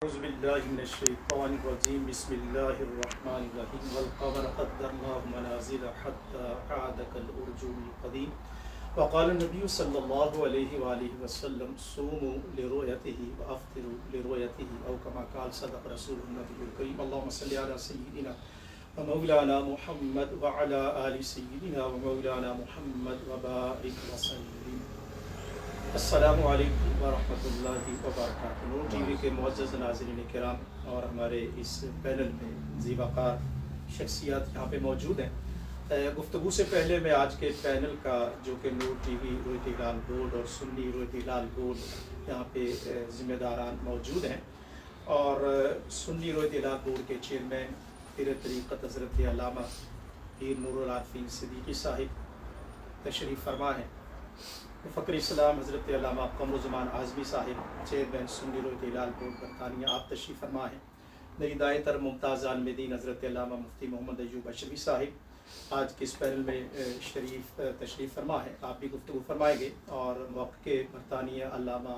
أعوذ بالله من الشيطان الرجيم بسم الله الرحمن الرحيم والقمر قدرناه منازل حتى عاد كالأرجون القديم وقال النبي صلى الله عليه وآله وسلم صوموا لرؤيته وأفطروا لرؤيته أو كما قال صدق رسول النبي الكريم اللهم صل على سيدنا ومولانا محمد وعلى آل سيدنا ومولانا محمد وبارك وسلم۔ السلام علیکم ورحمۃ اللہ وبرکاتہ۔ نور ٹی وی کے معزز ناظرین کرام اور ہمارے اس پینل میں ذی وقار شخصیات یہاں پہ موجود ہیں۔ گفتگو سے پہلے میں آج کے پینل کا جو کہ نور ٹی وی رویت ہلال بورڈ اور سنی رویت ہلال بورڈ یہاں پہ ذمہ داران موجود ہیں، اور سنی رویت ہلال بورڈ کے چیئرمین پیر طریقت حضرت علامہ پیر نور العارفین صدیقی صاحب تشریف فرما ہیں۔ فقر اسلام حضرت علامہ قمر زمان اعظمی صاحب چیئرمین سنی رویت ہلال بورڈ برطانیہ آپ تشریف فرما ہیں۔ میری دائیں طرف ممتاز عالم دین حضرت علامہ مفتی محمد ایوب اشرفی صاحب آج کے اس پینل میں تشریف فرما ہے، آپ بھی گفتگو فرمائیں گے۔ اور وقت کے برطانیہ علامہ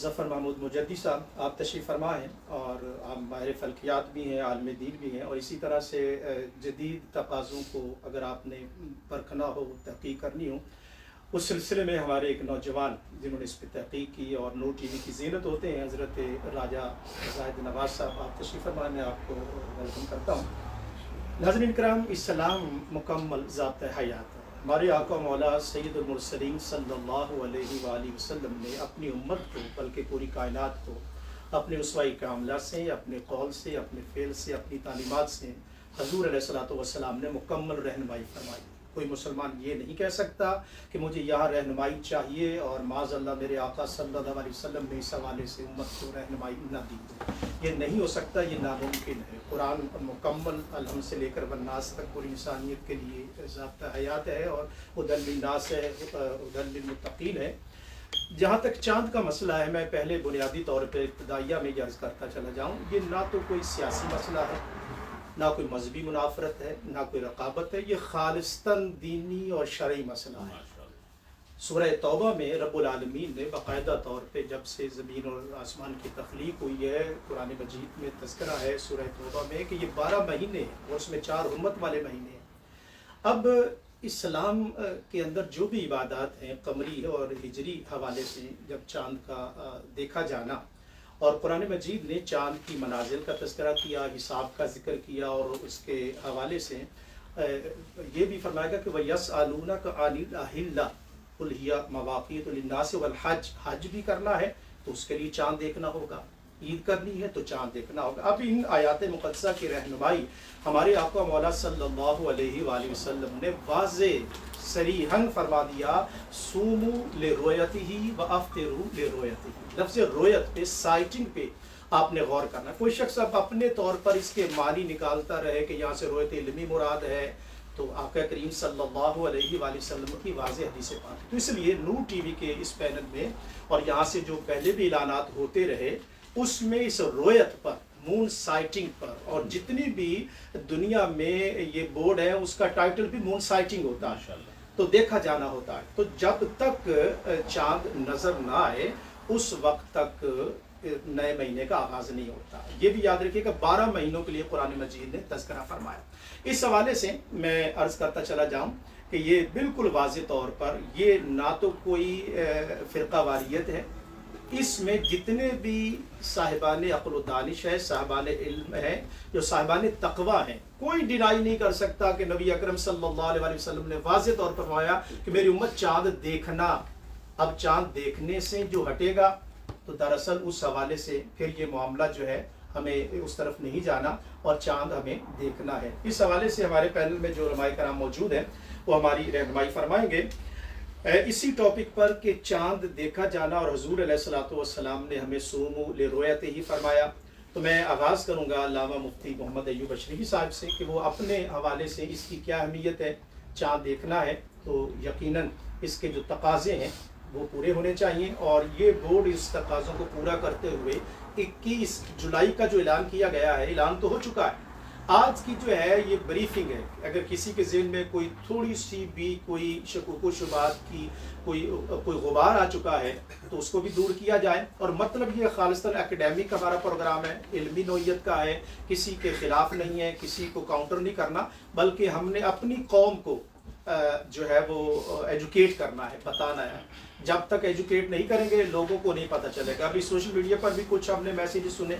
ظفر محمود مجدی صاحب آپ تشریف فرما ہیں، اور آپ ماہر فلکیات بھی ہیں، عالم دین بھی ہیں، اور اسی طرح سے جدید تقاضوں کو اگر آپ نے پرکھنا ہو، تحقیق کرنی ہو، اس سلسلے میں ہمارے ایک نوجوان جنہوں نے اس پہ تحقیق کی اور نور ٹی وی کی زینت ہوتے ہیں، حضرت راجہ زاہد نواز صاحب آپ تشریف فرما، میں آپ کو ویلکم کرتا ہوں۔ ناظرین کرام، اسلام مکمل ضابطۂ حیات ہے۔ ہمارے آقا مولا سید المرسلین صلی اللہ علیہ وآلہ وسلم نے اپنی امت کو بلکہ پوری کائنات کو اپنے اسوہ کاملہ سے، اپنے قول سے، اپنے فعل سے، اپنی تعلیمات سے حضور علیہ الصلوۃ والسلام نے مکمل رہنمائی فرمائی۔ کوئی مسلمان یہ نہیں کہہ سکتا کہ مجھے یہاں رہنمائی چاہیے اور معاذ اللہ میرے آقا صلی اللہ علیہ وسلم نے اس حوالے سے امت کو رہنمائی نہ دی۔ یہ نہیں ہو سکتا، یہ ناممکن ہے۔ قرآن مکمل الحم سے لے کر والناس تک پوری انسانیت کے لیے ضابطہ حیات ہے، اور ہدی للناس ہے، ہدی للمتقین ہے۔ جہاں تک چاند کا مسئلہ ہے، میں پہلے بنیادی طور پہ ابتدائیہ میں یہ عرض کرتا چلا جاؤں، یہ نہ تو کوئی سیاسی مسئلہ ہے، نہ کوئی مذہبی منافرت ہے، نہ کوئی رقابت ہے، یہ خالصتاً دینی اور شرعی مسئلہ ہے۔ سورہ توبہ میں رب العالمین نے باقاعدہ طور پہ جب سے زمین اور آسمان کی تخلیق ہوئی ہے، قرآن مجید میں تذکرہ ہے سورہ توبہ میں کہ یہ 12 مہینے ہیں اور اس میں 4 حرمت والے مہینے ہیں۔ اب اسلام کے اندر جو بھی عبادات ہیں قمری اور ہجری حوالے سے، جب چاند کا دیکھا جانا، اور قرآن مجید نے چاند کی منازل کا تذکرہ کیا، حساب کا ذکر کیا، اور اس کے حوالے سے یہ بھی فرمائے گا کہ وَيَسْأَلُونَكَ عَنِ الْأَهِلَّةِ قُلْ هِيَ مَوَاقِيتُ لِلنَّاسِ وَالْحَجِّ، حج بھی کرنا ہے تو اس کے لیے چاند دیکھنا ہوگا، عید کرنی ہے تو چاند دیکھنا ہوگا۔ اب ان آیات مقدسہ کی رہنمائی ہمارے آقا مولا صلی اللہ علیہ وآلہ وسلم نے واضح صریحاً فرما دیا، صوموا لرؤیتہ وافطروا لرؤیتہ۔ لفظ رویت پہ، سائٹنگ پہ آپ نے غور کرنا ہے۔ کوئی شخص اب اپنے طور پر اس کے معنی نکالتا رہے کہ یہاں سے رویت علمی مراد ہے، تو آقا کریم صلی اللہ علیہ وآلہ وسلم کی واضح حدیث پاک۔ تو اس لیے نور ٹی وی کے اس پینل میں اور یہاں سے جو پہلے بھی اعلانات ہوتے رہے، اس میں اس رویت پر، مون سائٹنگ پر، اور جتنی بھی دنیا میں یہ بورڈ ہے اس کا ٹائٹل بھی مون سائٹنگ ہوتا ہے، تو دیکھا جانا ہوتا ہے۔ تو جب تک چاند نظر نہ آئے اس وقت تک نئے مہینے کا آغاز نہیں ہوتا۔ یہ بھی یاد رکھیے کہ 12 مہینوں کے لیے قرآن مجید نے تذکرہ فرمایا۔ اس حوالے سے میں عرض کرتا چلا جاؤں کہ یہ بالکل واضح طور پر یہ نہ تو کوئی فرقہ واریت ہے، اس میں جتنے بھی صاحبان عقل و دانش ہے، صاحبان علم ہے، جو صاحبان تقوی ہیں، کوئی ڈینائی نہیں کر سکتا کہ نبی اکرم صلی اللہ علیہ وآلہ وسلم نے واضح طور پر فرمایا کہ میری امت چاند دیکھنا۔ اب چاند دیکھنے سے جو ہٹے گا تو دراصل اس حوالے سے پھر یہ معاملہ جو ہے ہمیں اس طرف نہیں جانا، اور چاند ہمیں دیکھنا ہے۔ اس حوالے سے ہمارے پینل میں جو علماء کرام موجود ہیں وہ ہماری رہنمائی فرمائیں گے اسی ٹاپک پر کہ چاند دیکھا جانا، اور حضور علیہ الصلوۃ والسلام نے ہمیں صوموا لرؤیتہ ہی فرمایا۔ تو میں آغاز کروں گا علامہ مفتی محمد ایوب اشرفی صاحب سے کہ وہ اپنے حوالے سے اس کی کیا اہمیت ہے۔ چاند دیکھنا ہے تو یقیناً اس کے جو تقاضے ہیں وہ پورے ہونے چاہیے، اور یہ بورڈ اس تقاضوں کو پورا کرتے ہوئے 21 جولائی کا جو اعلان کیا گیا ہے، اعلان تو ہو چکا ہے، آج کی جو ہے یہ بریفنگ ہے. اگر کسی کے ذہن میں کوئی تھوڑی سی بھی کوئی شکوک و شبہات کی کوئی غبار آ چکا ہے تو اس کو بھی دور کیا جائے. اور مطلب یہ خالصتاً اکیڈیمک ہمارا پروگرام ہے، علمی نوعیت کا ہے، کسی کے خلاف نہیں ہے، کسی کو کاؤنٹر نہیں کرنا، بلکہ ہم نے اپنی قوم کو جو ہے وہ ایجوکیٹ کرنا ہے، بتانا ہے. جب تک ایجوکیٹ نہیں کریں گے لوگوں کو نہیں پتہ چلے گا. ابھی سوشل میڈیا پر بھی کچھ ہم نے میسیجز سنے،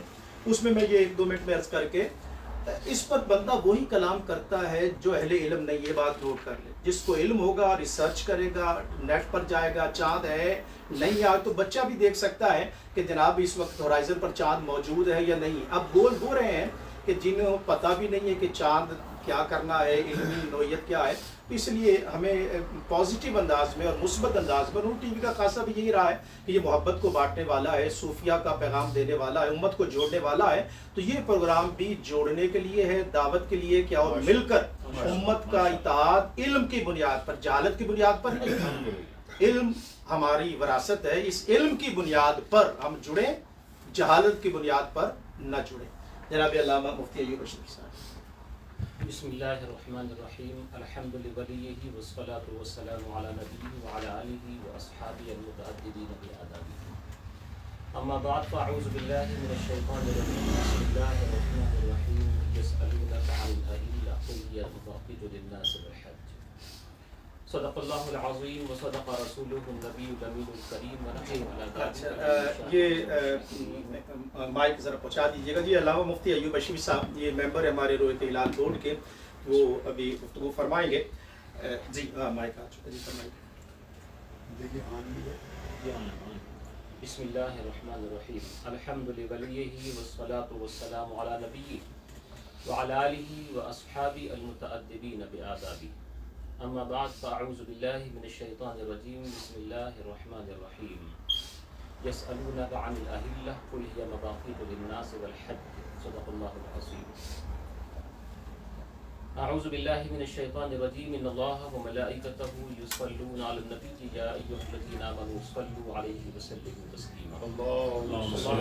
اس میں یہ 1-2 منٹ میں عرض کر کے، اس پر بندہ وہی کلام کرتا ہے جو اہل علم نہیں. یہ بات نوٹ کر لے، جس کو علم ہوگا ریسرچ کرے گا، نیٹ پر جائے گا، چاند ہے نہیں آئے تو بچہ بھی دیکھ سکتا ہے کہ جناب اس وقت ہورائزن پر چاند موجود ہے یا نہیں. اب بول وہ رہے ہیں کہ جنہوں پتہ بھی نہیں ہے کہ چاند کیا کرنا ہے، علمی نوعیت کیا ہے. اس لیے ہمیں پازیٹیو انداز میں اور مثبت انداز میں، ٹی وی کا خاصہ بھی یہی رہا ہے کہ یہ محبت کو بانٹنے والا ہے، صوفیہ کا پیغام دینے والا ہے، امت کو جوڑنے والا ہے. تو یہ پروگرام بھی جوڑنے کے لیے ہے، دعوت کے لیے کیا، اور مل کر امت کا اتحاد علم کی بنیاد پر، جہالت کی بنیاد پر نہیں. علم ہماری وراثت ہے، اس علم کی بنیاد پر ہم جڑیں، جہالت کی بنیاد پر نہ جڑیں. جناب علامہ مفتی ایوب بشیر صاحب. بسم اللہ الرحمن الرحیم. الحمد لولیہ والصلاة والسلام علی نبیہ وعلی آلہ واصحابہ المتعددین بآدابہ. اما بعد فاعوذ باللہ من الشیطان الرجیم. بسم اللہ الرحمن الرحیم. یسألونک عن الأہلة قل ہی مواقیت للناس والحج. صدق اللہ العظیم وصدق رسولہ النبی الامین الکریم ونحن علی ذلک. یہ مائک ذرا پہنچا دیجیے گا. جی علامہ مفتی ایوب بشیر صاحب یہ ممبر ہے ہمارے رویت ہلال بورڈ کے، وہ ابھی گفتگو فرمائیں گے. جی مائک آ چکا، جی فرمائیے. بسم اللہ الرحمن الرحیم. الحمد لولیہ والصلاة والسلام علی نبیہ وعلی آلہ واصحابہ المتعدبین بآدابہ. اما بعد فاعوذ باللہ من الشیطان الرجیم. بسم اللہ الرحمن الرحیم. یسألونک عن الأہلة قل ہی مواقیت للناس والحج. صدق اللہ العظیم. اعوذ باللہ من الشیطان الرجیم. ان اللہ وملائکتہ یصلون علی النبی یا ایھا الذین آمنوا صلوا علیہ وسلموا تسلیما. اللهم صل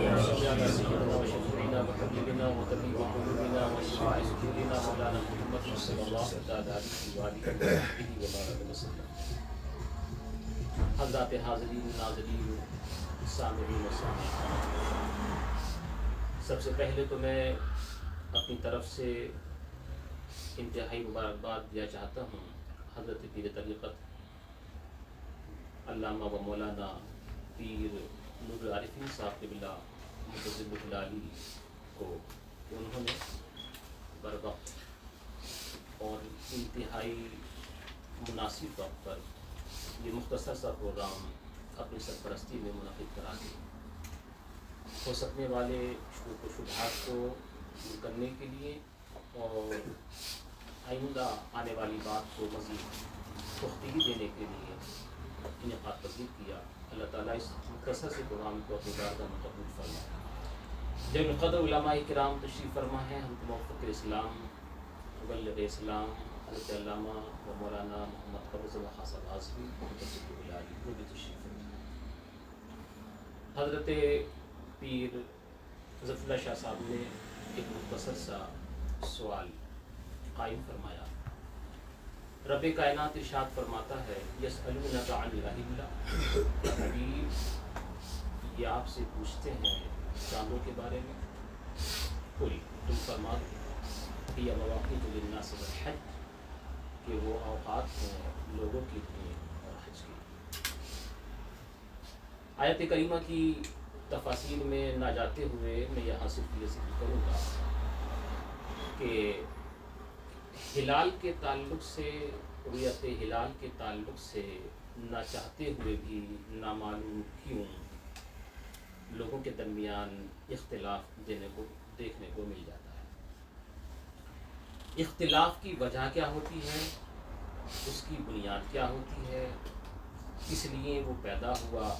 علی سیدنا وشفیعنا وحبیبنا وطبیب قلوبنا وشفیع صدورنا مولانا محمد صلی اللہ تعالی علیہ وآلہ وبارک وسلم. حضرات حاضرین، ناظرین، سامعین و سامعات، سب سے پہلے تو میں اپنی طرف سے انتہائی مبارکباد دیا چاہتا ہوں حضرت پیر طریقت علامہ و مولانا پیر نور العارفین صاحب قبلہ مجدد العلی کو کہ انہوں نے بروقت اور انتہائی مناسب وقت پر یہ مختصر سا پروگرام اپنی سرپرستی میں منعقد کرا دیا. ہو سکنے والے شکوک و شبہات کو دور کرنے کے لیے اور آئندہ آنے والی بات کو مزید پختگی دینے کے لیے انعقاد پذیر کیا. اللہ تعالیٰ اس مختصر سے پروگرام کو اپنی بارگاہ میں قبول فرمائے. جب القدر علماء کرام تشریف فرما ہے، ہم موفق اسلام مبلغ اسلام حضرت علامہ و مولانا محمد قبض و خاص آزمی مجدد العلی وہ بھی تشریف فرما. حضرت پیر ظفر اللہ شاہ صاحب نے ایک مختصر سا سوال قائم فرمایا. رب کائنات ارشاد فرماتا ہے یسألونک عن الأہلة، حبیب یہ آپ سے پوچھتے ہیں چاندوں کے بارے میں. قل تم فرما دو ہی مواقیت للناس والحج کہ وہ اوقات ہیں لوگوں کے لیے اور حج کے لیے. آیت کریمہ کی تفاصیل میں نہ جاتے ہوئے میں یہاں صرف یہ ذکر کروں گا کہ ہلال کے تعلق سے، رؤیت ہلال کے تعلق سے نہ چاہتے ہوئے بھی نامعلوم کیوں لوگوں کے درمیان اختلاف دیکھنے کو مل جاتا ہے. اختلاف کی وجہ کیا ہوتی ہے، اس کی بنیاد کیا ہوتی ہے، کس لیے وہ پیدا ہوا،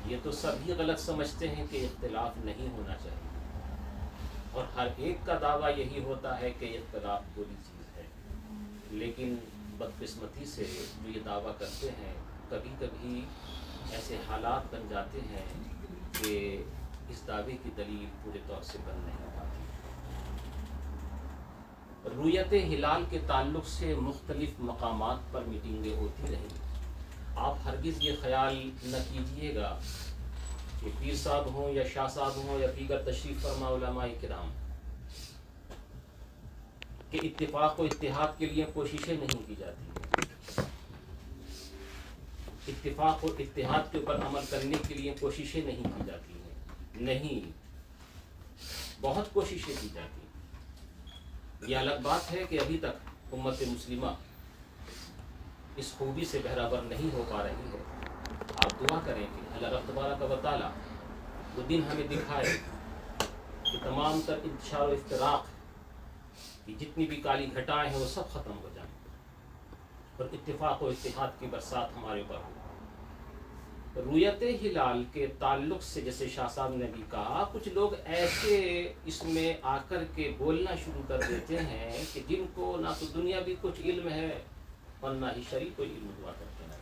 یہ تو سبھی غلط سمجھتے ہیں کہ اختلاف نہیں ہونا چاہیے، اور ہر ایک کا دعویٰ یہی ہوتا ہے کہ اختلاف بری چیز ہے. لیکن بدقسمتی سے جو یہ دعویٰ کرتے ہیں کبھی کبھی ایسے حالات بن جاتے ہیں کہ اس دعوے کی دلیل پورے طور سے بن نہیں پاتی. رویت ہلال کے تعلق سے مختلف مقامات پر میٹنگیں ہوتی رہیں. آپ ہرگز یہ خیال نہ کیجئے گا کہ پیر صاحب ہوں یا شاہ صاحب ہوں یا دیگر تشریف فرما علماء کرام کہ اتفاق و اتحاد کے لیے کوششیں نہیں کی جاتی. اتفاق و اتحاد کے اوپر عمل کرنے کے لیے کوششیں نہیں کی جاتی ہیں. نہیں، بہت کوششیں کی جاتی ہیں. یہ الگ بات ہے کہ ابھی تک امت مسلمہ اس خوبی سے بہرابر نہیں ہو پا رہی ہے. آپ دعا کریں کہ اللہ رب تبارک و تعالیٰ وہ دن ہمیں دکھائے کہ تمام تر انتشار و افتراق کی جتنی بھی کالی گھٹائیں ہیں وہ سب ختم ہو جائیں اور اتفاق و اتحاد کی برسات ہمارے اوپر ہو. رویت ہلال کے تعلق سے جیسے شاہ صاحب نے بھی کہا، کچھ لوگ ایسے اس میں آ کر کے بولنا شروع کر دیتے ہیں کہ جن کو نہ تو دنیا بھی کچھ علم ہے اور نہ ہی شرعی کوئی علم ہوا کرتے ہیں.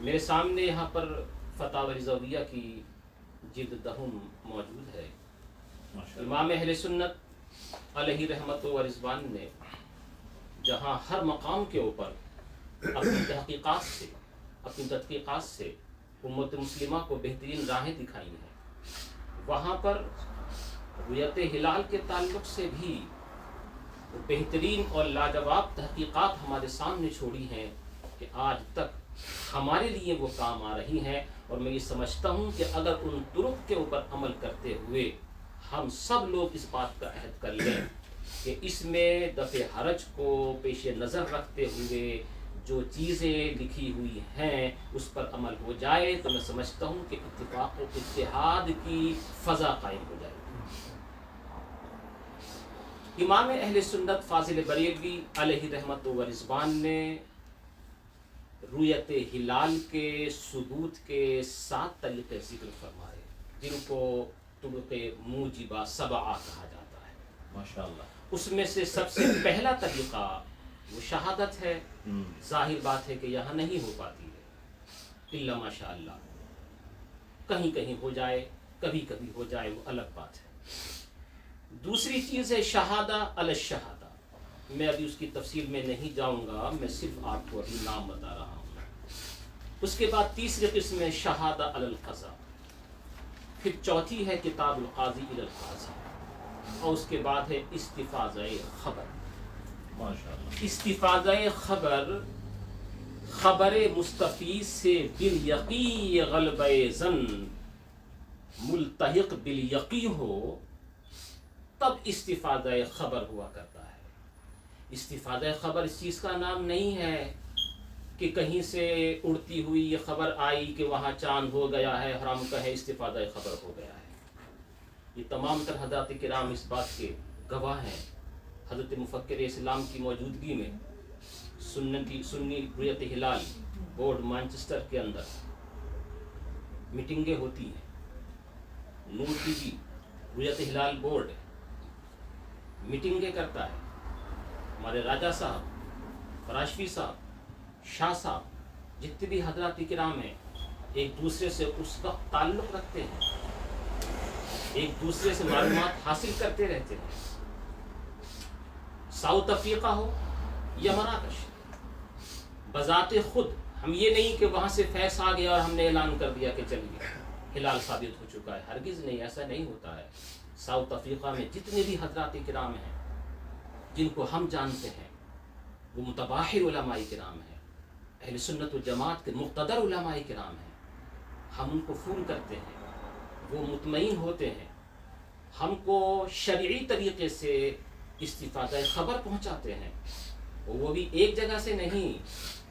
میرے سامنے یہاں پر فتاوی رضویہ کی جلد 10 موجود ہے. امام اہل سنت علیہ رحمت و رضوان نے جہاں ہر مقام کے اوپر اپنی تحقیقات سے امت مسلمہ کو بہترین راہیں دکھائی ہیں، وہاں پر رویت ہلال کے تعلق سے بھی بہترین اور لاجواب تحقیقات ہمارے سامنے چھوڑی ہیں کہ آج تک ہمارے لیے وہ کام آ رہی ہیں. اور میں یہ سمجھتا ہوں کہ اگر ان طرق کے اوپر عمل کرتے ہوئے ہم سب لوگ اس بات کا عہد کر لیں کہ اس میں دفع حرج کو پیش نظر رکھتے ہوئے جو چیزیں لکھی ہوئی ہیں اس پر عمل ہو جائے، تو میں سمجھتا ہوں کہ اتفاق و اتحاد کی فضا قائم ہو جائے. امام اہل سنت فاضل بریلوی علیہ رحمت و رضوان نے رویت ہلال کے ثبوت کے 7 طریقے ذکر فرمائے جن کو طرق موجبہ 7 کہا جاتا ہے. ماشاءاللہ. اس میں سے سب سے پہلا طریقہ وہ شہادت ہے. ظاہر بات ہے کہ یہاں نہیں ہو پاتی ہے الا ماشاء اللہ، کہیں کہیں ہو جائے، کبھی کبھی ہو جائے، وہ الگ بات ہے. دوسری چیز ہے شہادہ علی الشہادہ. میں ابھی اس کی تفصیل میں نہیں جاؤں گا، میں صرف آپ کو ابھی نام بتا رہا ہوں. اس کے بعد تیسری قسم ہے شہادہ علی القضاء. پھر چوتھی ہے کتاب القاضی الی القاضی، اور اس کے بعد ہے استفاضہ خبر. استفاضہ خبر مستفیض سے بالیقی غلبہ ظن ملتحق بالیقی ہو، تب استفاضہ خبر ہوا کرتا ہے. استفاضہ خبر اس چیز کا نام نہیں ہے کہ کہیں سے اڑتی ہوئی یہ خبر آئی کہ وہاں چاند ہو گیا ہے، حرام کا ہے، استفاضہ خبر ہو گیا ہے. یہ تمام تر حضرات کرام اس بات کے گواہ ہیں. حضرت مفکر اسلام کی موجودگی میں سنی رویت ہلال بورڈ مانچسٹر کے اندر میٹنگیں ہوتی ہیں. نور ٹی وی رویت ہلال بورڈ میٹنگیں کرتا ہے. ہمارے راجہ صاحب، فراشفی صاحب، شاہ صاحب، جتنے بھی حضرات کرام ہیں ایک دوسرے سے اس وقت تعلق رکھتے ہیں، ایک دوسرے سے معلومات حاصل کرتے رہتے ہیں. ساؤتھ افریقہ ہو یا مراکش، بذات خود ہم یہ نہیں کہ وہاں سے فیض آ گیا اور ہم نے اعلان کر دیا کہ چلیے ہلال ثابت ہو چکا ہے. ہرگز نہیں، ایسا نہیں ہوتا ہے. ساؤتھ افریقہ میں جتنے بھی حضرات کرام ہیں جن کو ہم جانتے ہیں وہ متباحر علماء کرام ہیں، اہل سنت و جماعت کے مقتدر علماء کرام ہیں. ہم ان کو فون کرتے ہیں، وہ مطمئن ہوتے ہیں، ہم کو شرعی طریقے سے استفادہ خبر پہنچاتے ہیں. وہ بھی ایک جگہ سے نہیں.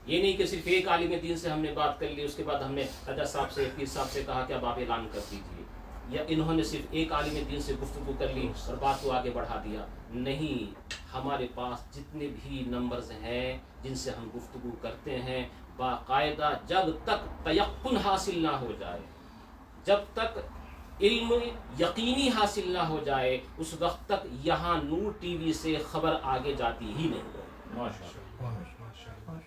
یہ نہیں کہ صرف ایک عالم دین سے ہم نے بات کر لی، اس کے بعد ہم نے رجا صاحب سے، پیر صاحب سے کہا کہ اب آپ اعلان کر دیجیے، یا انہوں نے صرف ایک عالم دین سے گفتگو کر لی اور بات کو آگے بڑھا دیا. نہیں، ہمارے پاس جتنے بھی نمبرز ہیں جن سے ہم گفتگو کرتے ہیں، باقاعدہ جب تک تیقن حاصل نہ ہو جائے، جب تک علم یقینی حاصل نہ ہو جائے، اس وقت تک یہاں نور ٹی وی سے خبر آگے جاتی ہی نہیں.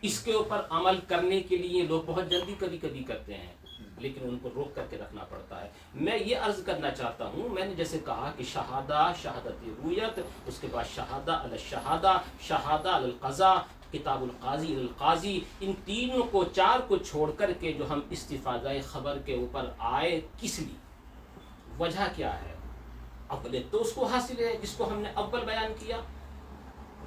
اس کے اوپر عمل کرنے کے لیے لوگ بہت جلدی کبھی کبھی کرتے ہیں. لیکن ان کو روک کر کے رکھنا پڑتا ہے. میں یہ عرض کرنا چاہتا ہوں، میں نے جیسے کہا کہ شہادہ، شہادت رویت، اس کے بعد شہادہ علی الشہادہ، شہادہ علی القضاء، کتاب القاضی علی القاضی، ان تینوں کو، چار کو چھوڑ کر کے جو ہم استفادہ خبر کے اوپر آئے، کس لیے، وجہ کیا ہے؟ اول تو اس کو حاصل ہے جس کو ہم نے اول بیان کیا.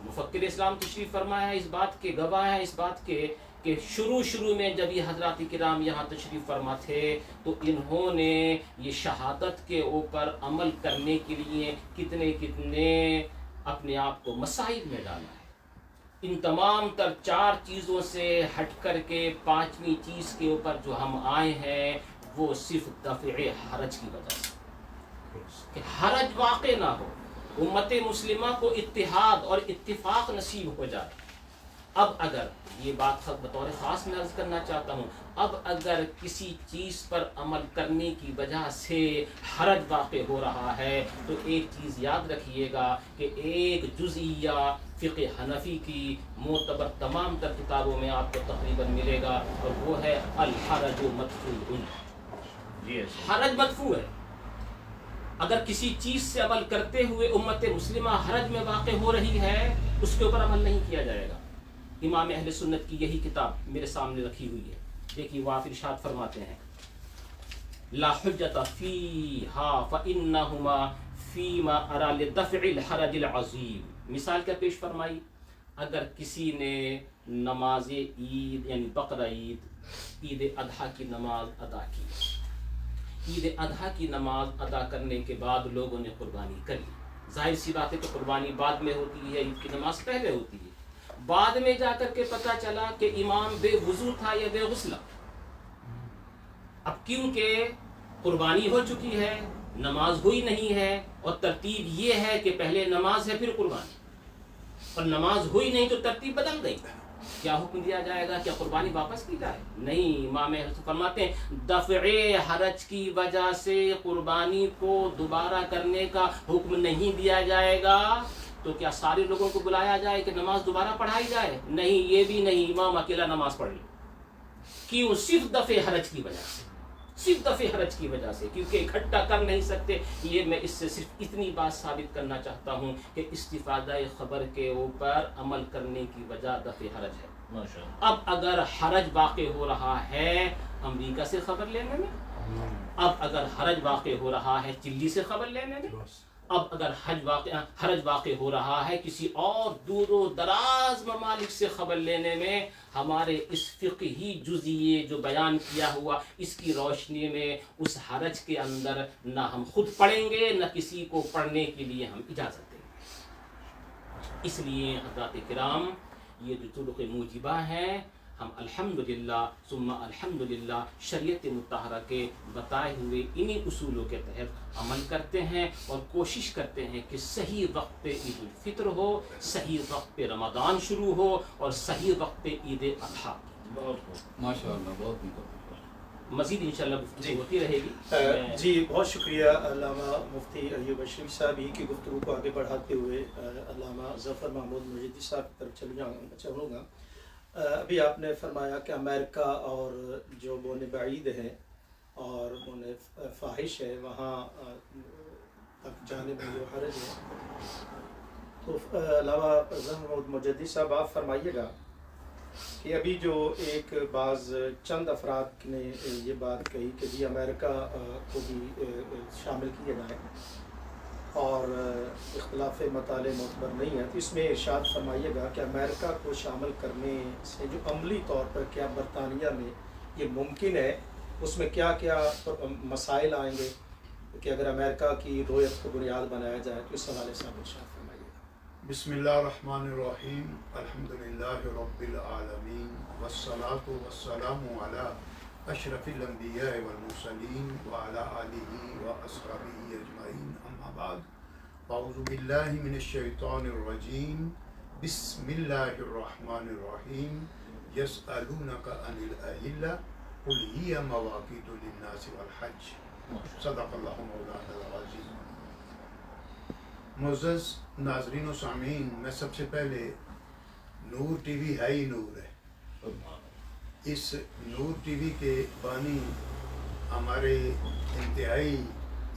مفکر اسلام تشریف فرمایا ہے، اس بات کے گواہ ہے، اس بات کے کہ شروع میں جب یہ حضرات کرام یہاں تشریف فرما تھے تو انہوں نے یہ شہادت کے اوپر عمل کرنے کے لیے کتنے اپنے آپ کو مصائب میں ڈالا ہے. ان تمام تر چار چیزوں سے ہٹ کر کے پانچویں چیز کے اوپر جو ہم آئے ہیں وہ صرف دفع حرج کی وجہ سے، کہ حرج واقع نہ ہو، امت مسلمہ کو اتحاد اور اتفاق نصیب ہو جائے. اب اگر یہ بات بطور خاص میں عرض کرنا چاہتا ہوں، اب اگر کسی چیز پر عمل کرنے کی وجہ سے حرج واقع ہو رہا ہے تو ایک چیز یاد رکھیے گا کہ ایک جزئیہ فقہ حنفی کی معتبر تمام تر کتابوں میں آپ کو تقریباً ملے گا، اور وہ ہے الحرج مدفوع. حرج مدفوع ہے. اگر کسی چیز سے عمل کرتے ہوئے امت مسلمہ حرج میں واقع ہو رہی ہے، اس کے اوپر عمل نہیں کیا جائے گا. امام اہل سنت کی یہی کتاب میرے سامنے رکھی ہوئی ہے، دیکھیے وہ آپ ارشاد فرماتے ہیں لا حجت فیہا فانہما فیما ارا لدفع الحرج العظیم. مثال کیا پیش فرمائی؟ اگر کسی نے نماز عید یعنی بقرہ عید اضحیٰ کی نماز ادا کی، عید اضحیٰ کی نماز ادا کرنے کے بعد لوگوں نے قربانی کری. ظاہر سی بات ہے کہ قربانی بعد میں ہوتی ہے، عید کی نماز پہلے ہوتی ہے. بعد میں جا کر کے پتہ چلا کہ امام بے وضو تھا یا بے غسل. اب کیونکہ قربانی ہو چکی ہے، نماز ہوئی نہیں ہے، اور ترتیب یہ ہے کہ پہلے نماز ہے پھر قربانی، اور نماز ہوئی نہیں تو ترتیب بدل گئی. کیا حکم دیا جائے گا؟ کیا قربانی واپس کی جائے؟ نہیں. امام فرماتے ہیں دفع حرج کی وجہ سے قربانی کو دوبارہ کرنے کا حکم نہیں دیا جائے گا. تو کیا سارے لوگوں کو بلایا جائے کہ نماز دوبارہ پڑھائی جائے؟ نہیں، یہ بھی نہیں. امام اکیلا نماز پڑھ لے. کیوں؟ صرف دفع حرج کی وجہ سے، صرف دفع حرج کی وجہ سے، کیونکہ اکٹھا کر نہیں سکتے. یہ میں اس سے صرف اتنی بات ثابت کرنا چاہتا ہوں کہ استفادہ خبر کے اوپر عمل کرنے کی وجہ دفع حرج ہے. اب اگر حرج واقع ہو رہا ہے امریکہ سے خبر لینے میں، اب اگر حرج واقع ہو رہا ہے چلی سے خبر لینے میں، اب اگر حرج واقع ہو رہا ہے کسی اور دور و دراز ممالک سے خبر لینے میں، ہمارے اس فقہی جزئیے جو بیان کیا ہوا اس کی روشنی میں اس حرج کے اندر نہ ہم خود پڑھیں گے نہ کسی کو پڑھنے کے لیے ہم اجازت دیں گے. اس لیے حضرات کرام یہ جو طرق موجبہ ہیں، ہم الحمدللہ ثم الحمدللہ شریعت مطہرہ کے بتائے ہوئے انہی اصولوں کے تحت عمل کرتے ہیں، اور کوشش کرتے ہیں کہ صحیح وقت پہ عید الفطر ہو، صحیح وقت پہ رمضان شروع ہو، اور صحیح وقت پہ عید اضحیٰ. ماشاءاللہ بہت مزید انشاءاللہ گفتگو ہوتی رہے گی. جی بہت شکریہ علامہ مفتی ایوب اشرف صاحب. ہی کی گفتگو کو آگے بڑھاتے ہوئے علامہ ظفر محمود مجیدی صاحب کی طرف چلوں گا. ابھی آپ نے فرمایا کہ امریکہ اور جو بون بعید ہے اور بون فاحش ہے وہاں تک جانے میں جو حرج ہے، تو علامہ ظفر محمود مجیدی صاحب آپ فرمائیے گا کہ ابھی جو ایک بعض چند افراد نے یہ بات کہی کہ جی امریکہ کو بھی شامل کیا جائے اور اختلاف مطالعے معتبر نہیں ہے، تو اس میں ارشاد فرمائیے گا کہ امریکہ کو شامل کرنے سے جو عملی طور پر کیا برطانیہ میں یہ ممکن ہے، اس میں کیا کیا مسائل آئیں گے کہ اگر امریکہ کی رویت کو بنیاد بنایا جائے، تو اس حوالے سے آپ ارشاد فرمائیے گا. بسم اللہ الرحمن الرحیم. الحمدللہ رب العالمین والصلاة والسلام علی اشرف الانبیاء والمرسلین وعلی آلہ واصحابہ اجمعین. اما بعد، اعوذ باللہ من الشیطان الرجیم. بسم اللہ الرحمن الرحیم. یسألونک عن الاہلہ قل ہی مواقیت للناس والحج. صدق اللہ مولانا العظیم. معزز ناظرین و سامعین، میں سب سے پہلے نور ٹی وی ہے ہی نور ہے، اس نور ٹی وی کے بانی ہمارے انتہائی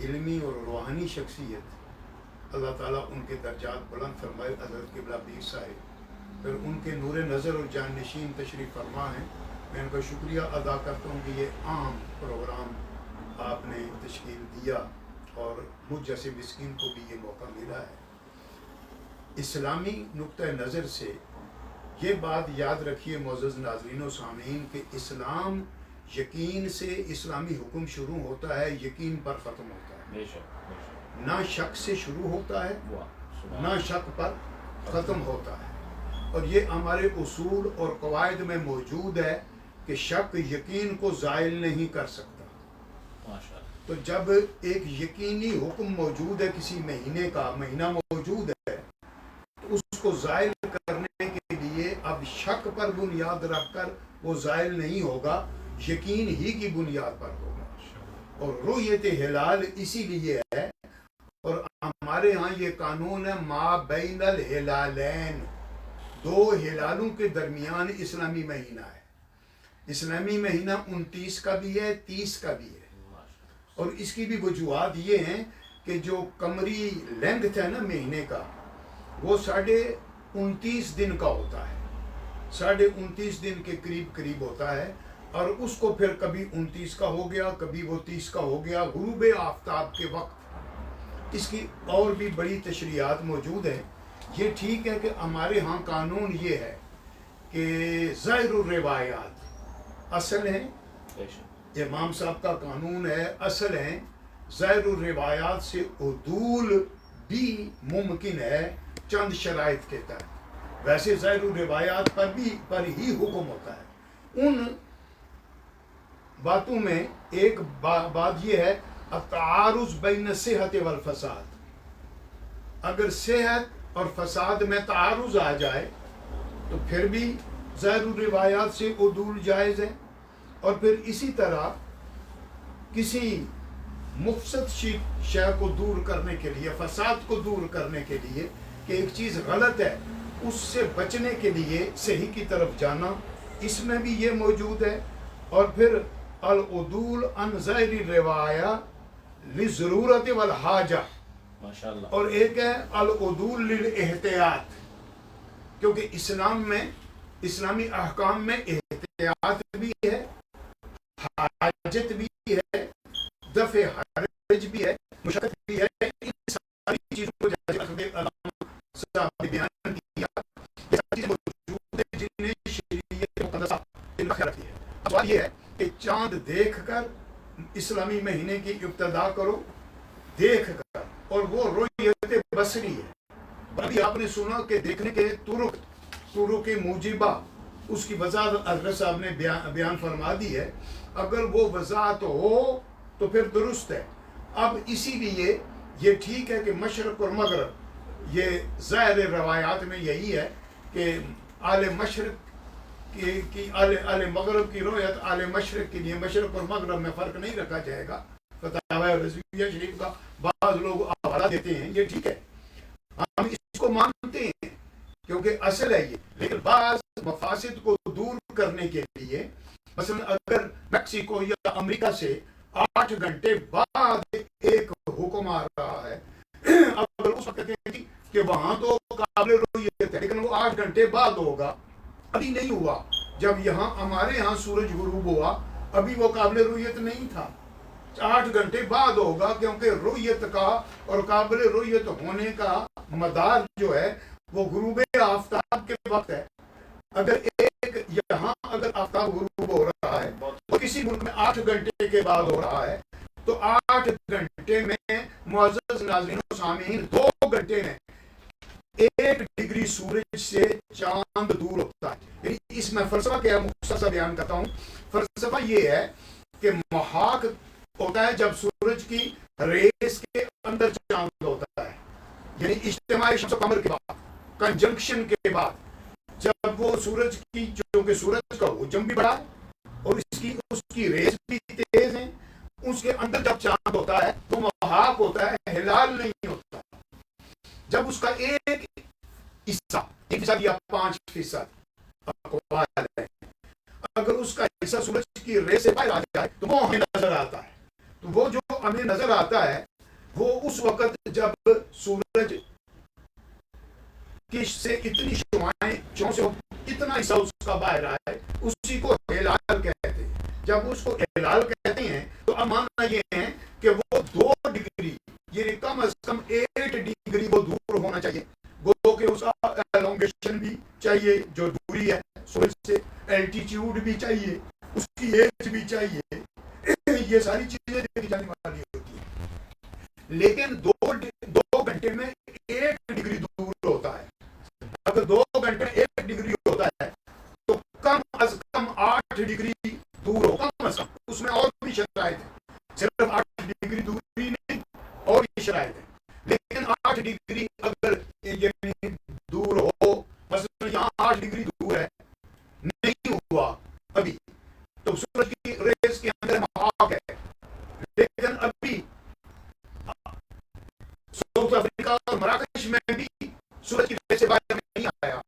علمی اور روحانی شخصیت، اللہ تعالیٰ ان کے درجات بلند فرمائے، حضرت قبلہ پیر صاحب، پھر ان کے نور نظر اور جانشین تشریف فرما ہیں. میں ان کا شکریہ ادا کرتا ہوں کہ یہ عام پروگرام آپ نے تشکیل دیا اور مجھ جیسے مسکین کو بھی یہ موقع ملا ہے. اسلامی نقطہ نظر سے یہ بات یاد رکھیے معزز ناظرین و سامعین کہ اسلام یقین سے، اسلامی حکم شروع ہوتا ہے، یقین پر ختم ہوتا ہے. بے شک نہ شک سے شروع ہوتا ہے، نہ شک پر ختم ہوتا ہے. اور یہ ہمارے اصول اور قواعد میں موجود ہے کہ شک یقین کو زائل نہیں کر سکتا. تو جب ایک یقینی حکم موجود ہے، کسی مہینے کا مہینہ موجود ہے، تو اس کو زائل کرنے کے لیے اب شک پر بنیاد رکھ کر وہ زائل نہیں ہوگا، یقین ہی کی بنیاد پر ہوگا. اور رؤیت ہلال اسی لیے ہے، اور ہمارے ہاں یہ قانون ہے ما بین الہلالین، دو ہلالوں کے درمیان اسلامی مہینہ ہے. اسلامی مہینہ 29 کا بھی ہے، 30 کا بھی ہے. اور اس کی بھی وجوہات یہ ہیں کہ جو قمری لینگتھ ہے نا مہینے کا، وہ 29.5 دن کا ہوتا ہے، 29.5 دن کے قریب ہوتا ہے. اور اس کو پھر کبھی 29 کا ہو گیا، کبھی وہ 30 کا ہو گیا غروب آفتاب کے وقت. اس کی اور بھی بڑی تشریحات موجود ہیں. یہ ٹھیک ہے کہ ہمارے ہاں قانون یہ ہے کہ ظاہر الروایات اصل ہیں، امام صاحب کا قانون ہے، اصل ہیں. ظاہر الروایات سے عدول بھی ممکن ہے چند شرائط کے تحت. ویسے ظاہر الروایات پر ہی حکم ہوتا ہے. ان باتوں میں ایک بات یہ ہے التعارض بین الصحت والفساد. اگر صحت اور فساد میں تعارض آ جائے تو پھر بھی ظاہر الروایات سے عدول جائز ہے. اور پھر اسی طرح کسی مفسد شے کو دور کرنے کے لیے، فساد کو دور کرنے کے لیے کہ ایک چیز غلط ہے، اس سے بچنے کے لیے صحیح کی طرف جانا، اس میں بھی یہ موجود ہے. اور پھر العدول عن ظاہر الروایہ للضرورت والحاجہ، ماشاءاللہ. اور ایک ہے العدول للاحتیاط، کیونکہ اسلام میں، اسلامی احکام میں احتیاط بھی ہے، حاجت بھی ہے، دفع حرج بھی ہے، مشقت بھی ہے. ان ساری چیزوں کو جیسے علامہ صاحب نے بیان کیا، یہ ساری چیزیں موجود ہیں جنہیں شریعت مقدسہ نے خیال رکھی ہے. سوال یہ ہے کہ چاند دیکھ کر اسلامی مہینے کی ابتدا کرو، دیکھ کر، اور وہ رؤیت بصری ہے. ابھی آپ نے سنا کہ دیکھنے کے طرق موجبہ، اس کی وضاحت حضرت صاحب نے بیان فرما دی ہے. اگر وہ وضاحت ہو تو پھر درست ہے. اب اسی لیے یہ ٹھیک ہے کہ مشرق اور مغرب، یہ ظاہر روایات میں یہی ہے کہ اہل مشرق کی اہل مغرب کی روایت اہل مشرق کے لیے، مشرق اور مغرب میں فرق نہیں رکھا جائے گا. فتاوی رضویہ شریف کا بعض لوگ حوالہ دیتے ہیں، یہ ٹھیک ہے، ہم اس کو مانتے ہیں کیونکہ اصل ہے یہ. لیکن بعض مفاسد کو دور کرنے کے لیے، مثلا اگر میکسیکو یا امریکہ سے 8 گھنٹے بعد ایک حکم آ رہا ہے، اگر اس وقت کہتے ہیں کہ وہاں تو قابل رؤیت ہے، لیکن وہ 8 گھنٹے بعد ہوگا، ابھی نہیں ہوا. جب یہاں ہمارے ہاں سورج غروب ہوا، ابھی وہ قابل رؤیت نہیں تھا، 8 گھنٹے بعد ہوگا، کیونکہ رؤیت کا اور قابل رؤیت ہونے کا مدار جو ہے وہ غروب آفتاب کے وقت ہے. اگر ایک یہاں اگر آفتاب غروب ہو رہا ہے تو کسی ملک میں 8 گھنٹے کے بعد ہو رہا ہے، تو 8 گھنٹے میں معزز ناظرین و سامعین 2 گھنٹے میں 1 ڈگری سورج سے چاند دور ہوتا ہے. یعنی اس میں فلسفہ کیا مختصر بیان کرتا ہوں. فلسفہ یہ ہے کہ محاق ہوتا ہے جب سورج کی ریس کے اندر چاند ہوتا ہے، یعنی اجتماع شمس و قمر کے بعد، کنجنکشن کے بعد، جب وہ سورج کی، چونکہ سورج کا حجم بھی بڑا ہے اور اس کی ریس بھی تیز ہے، اس کے اندر جب چاند ہوتا ہے تو محاق ہوتا ہے، ہلال نہیں ہوتا. جب اس کا ایک حصہ یا 5% اقوال ہے، اگر اس کا حصہ سورج کی رے سے باہر آ جائے تو وہ ہمیں نظر آتا ہے. تو وہ جو ہمیں نظر آتا ہے وہ اس وقت جب سورج کی سے اتنی شعاعیں سے اتنا حصہ اس کا باہر آئے اسی کو ہلال کہتے ہیں. جب اس کو ہلال کہتے ہیں تو اب ماننا یہ ہے کہ وہ 2 ڈگری یہ کم از کم 8 ڈگری وہ دور ہونا چاہیے. گو کہ اس کا ایلونگیشن بھی چاہیے, جو دوری ہے سورج سے, الٹیٹیوڈ بھی چاہیے, اس کی ایج بھی چاہیے, یہ ساری چیزیں دیکھی جانے والی ہوتی ہیں. لیکن 2 گھنٹے میں 1 ڈگری دور ہوتا ہے. اگر 2 گھنٹے میں 1 ڈگری ہوتا ہے تو کم از کم 8 ڈگری دور ہو, کم از کم. اس میں اور بھی شرائط ہیں, صرف 8 ڈگری دوری نہیں, اور بھی شرائط ہیں. لیکن 8 ڈگری اگر یعنی دور ہو, مثلا یہاں 8 ڈگری دور ہے, نہیں ہوا ابھی, تو سورج کی ریز کے اندر محاق ہے. لیکن ابھی ساؤتھ افریقہ اور مراکش میں بھی سورج کی ریز سے باہر نہیں آیا,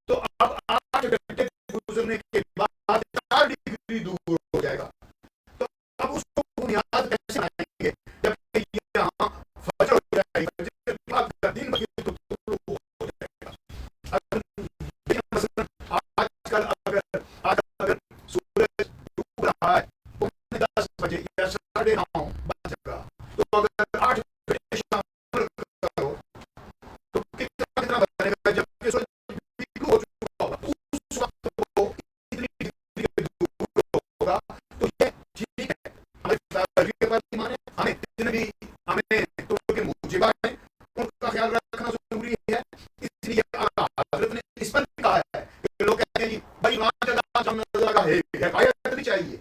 تو اب 8 گھنٹے گزرنے کے بعد 4 ڈگری دور ہو جائے گا. تو اب اس کو بنیاد کیسے آئیں گے جب یہاں فجر ہو جائے گی, فجر کے بعد دن بھر تو طلوع ہو جائے گا. مثلا آج کل اگر سورج ڈوب رہا ہے 10 بجے یا 9:30 بج جائے گا, تو اگر 8 بجے شام کرو تو کتنا بنے گا, جبکہ سورج طلوع ہو چکا ہوگا اس وقت وہ اتنی ڈگری دور ہوگا. تو یہ ٹھیک ہے, ہمیں تاریخ کے بعد ایمان ہے, ہمیں جتنے بھی ہمیں تو کے موجبات ہیں ان کا خیال رکھنا ضروری ہے. اس لیے حضرت نے اس پر بھی کہا ہے کہ لوگ کہتے ہیں جی بھائی وہاں جگہ نظر لگا ہے, حکایت نہیں چاہیے,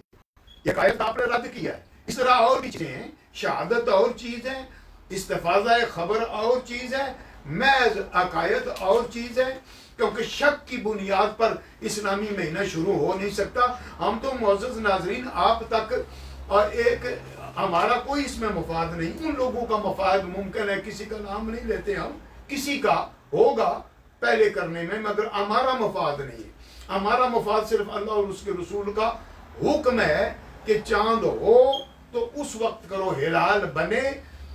یہ حکایت آپ نے رد کیا ہے. اس طرح اور بھی چیزیں ہیں, شہادت اور چیز ہے, استفاضہ خبر اور چیز ہے, محض عقائد اور چیز ہے. کیونکہ شک کی بنیاد پر اسلامی مہینہ شروع ہو نہیں سکتا. ہم تو معزز ناظرین آپ تک اور ایک ہمارا کوئی اس میں مفاد نہیں, ان لوگوں کا مفاد ممکن ہے, کسی کا نام نہیں لیتے ہم, کسی کا ہوگا پہلے کرنے میں, مگر ہمارا مفاد نہیں ہے. ہمارا مفاد صرف اللہ اور اس کے رسول کا حکم ہے کہ چاند ہو تو اس وقت کرو, ہلال بنے